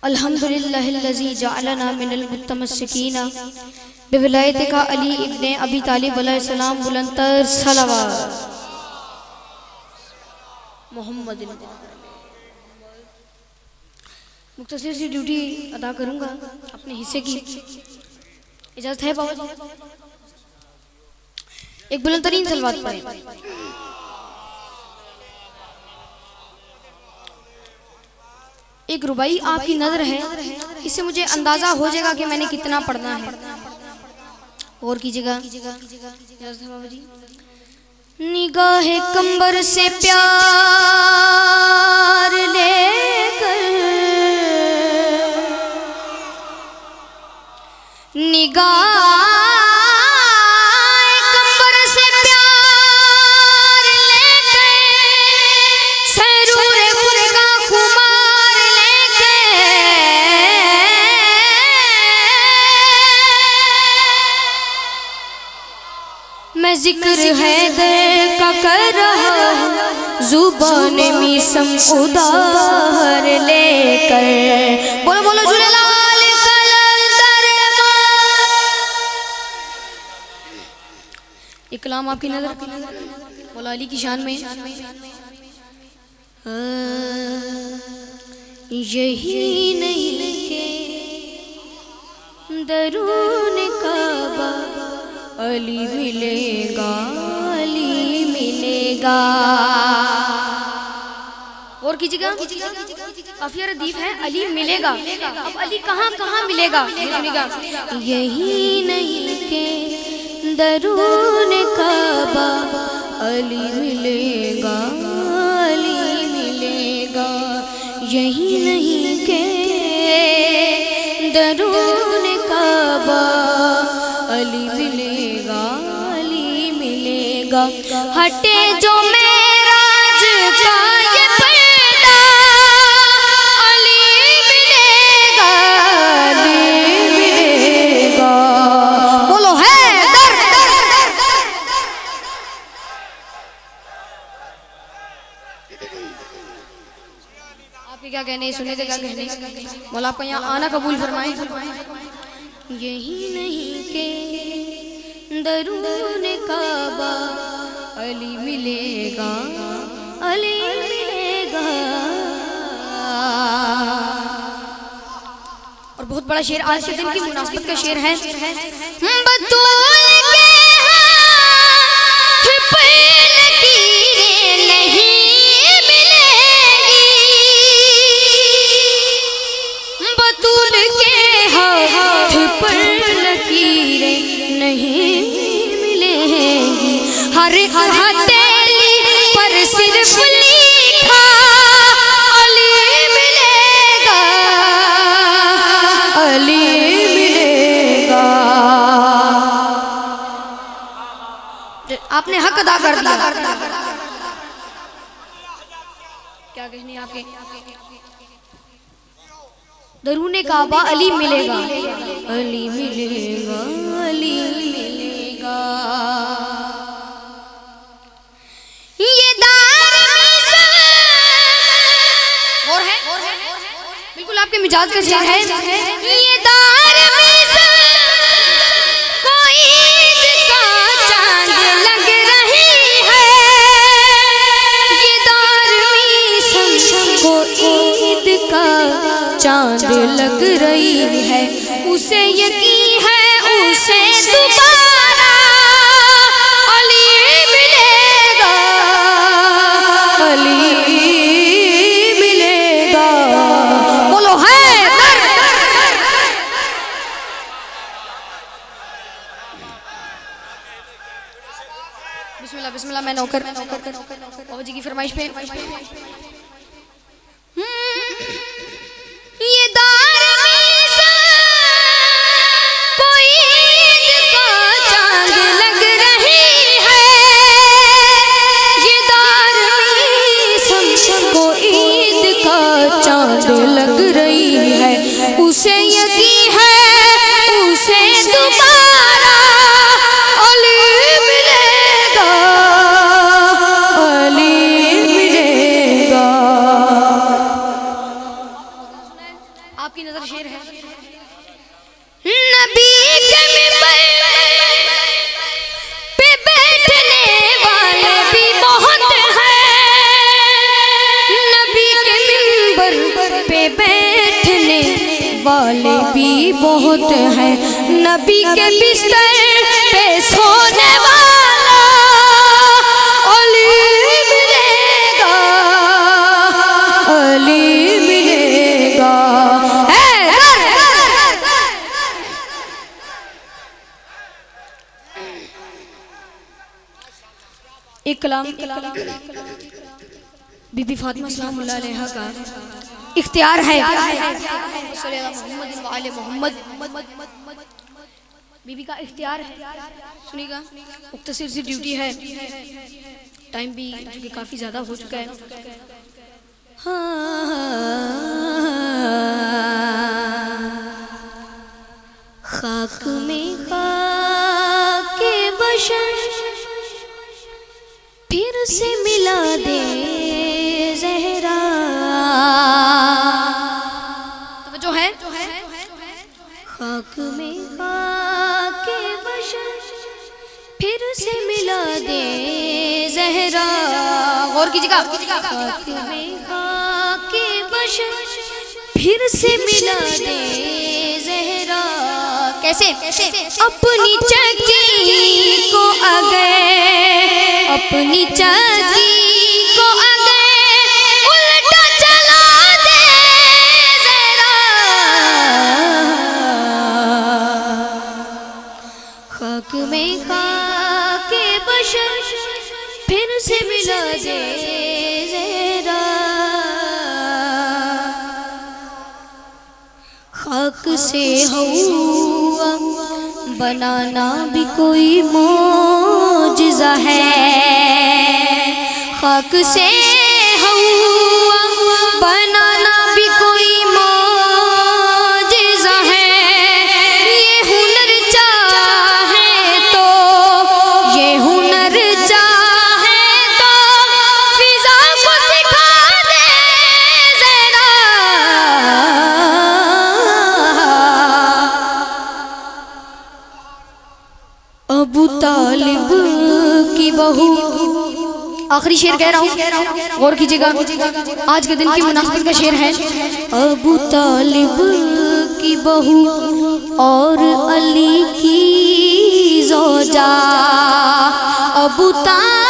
अल्हम्दुलिल्लाहिल्लज़ी जअलना मिनल मुतमस्सिकीना बिवलायतिका अली इब्ने अबी तालिब अलैहिस्सलाम बुलंदतर सलावत मोहम्मद। मुख्तसर सी ड्यूटी अदा करूंगा अपने हिस्से की, इजाजत है बाबा? एक बुलंदतरीन सलवात पढ़ें। एक रुबाई आपकी नजर है, इससे मुझे अंदाजा हो जाएगा कि मैंने कितना पढ़ना है। और कीजिएगा। निगाहे कंबर से प्यार लेकर, निगाह कंबर से प्यार लेकर, सरूर खुदा खुमार मैं जिक्र हैदर का कर रहा हूँ, जुबान मीसम उधार लेकर। बोलो बोलो झूलेलाल कलंदर। ये कलाम आपकी नजर मौला अली की शान में। यही नहीं के दरून काबा अली मिलेगा, अली मिलेगा। और कीजिएगा। काफी रदीफ है, अली मिलेगा। अब अली कहाँ कहाँ मिलेगा? यही नहीं के दरून काबा अली मिलेगा, अली मिलेगा। यही नहीं के दरून काबा अली मिलेगा, अली मिलेगा। हटे जो मेराज का ये पर्दा, अली मिलेगा, अली मिलेगा। बोलो है आपके क्या कहने, सुने थे क्या कहने? मौला आपका यहाँ आना कबूल फरमाए। यही नहीं के दरून काबा अली मिलेगा, अली मिलेगा। और बहुत बड़ा शेर आज के दिन की मुनासिबत का शेर है। बतूल के हाथ पे लकीरें नहीं मिलेगी, बतूल के हाथ पर लकीरें नहीं मिलेंगी। हर हथेली पर सिर्फ लिखा अली मिलेगा, अली मिलेगा। आपने हक अदा कर दिया। क्या कहनी आपके? दरूने काबा अली मिलेगा, अली मिलेगा, अली मिलेगा। ये दार और है बिल्कुल आपके मिजाज का शेर है। ये दार कोई ईद का चांद लग रही है, ये दार को ईद का चांद लग रही है। उसे यकीन है उसे दोबारा अली मिलेगा, अली मिलेगा। बोलो है बिस्मिल्लाह बिस्मिल्लाह। मैं नौकर बाबा जी की फरमाइश पे। ये दार कोई ईद का चांद लग रही है, ये दार को ईद का चांद लग रही है। उसे यकीन है उसे दोबारा अली मिलेगा, अली मिलेगा। आपकी नजर शेर है। नबी के मिंबर पे बैठने वाले भी बहुत हैं, नबी के मिंबर पे बैठने वाले भी बहुत हैं, नबी के बिस्तर पे सोने वाला अली मिलेगा, अली मिलेगा। एक कलाम बीबी फातिमा सलामुल्लाह अलैहा का इख्तियार है। मोहम्मद बीबी का इख्तियार है, सुनिएगा। मुख्तसर सी ड्यूटी है, टाइम भी चूँकि काफ़ी ज़्यादा हो चुका है। खाक में खाके बशर फिर से मिला दे ज़हरा। जो है खाक में खाके बशर फिर से मिला दे ज़हरा। गौर कीजिएगा, खाक में खाके बशर फिर से मिला दे ज़हरा। कैसे? अपनी चक्की को अगर, अपनी चक्की को अगर उल्टा चला दे ज़रा। खाक में खाके बशर फिर से मिला दे ज़रा। खाक से हवा बनाना भी कोई मौजिज़ा है, खाक से हवा बनाना भी कोई मौजिज़ा है। ये हुनर चाहे तो, ये हुनर चाहे तो फिज़ा को सिखा दे ज़रा। अबू तालिब की बहू, आखिरी शेर कह रहा हूँ, गौर कीजिएगा। आज के दिन की मुनासिबत का शेर है। अबू तालिब की बहू और अली की ज़ौजा, अबू तालिब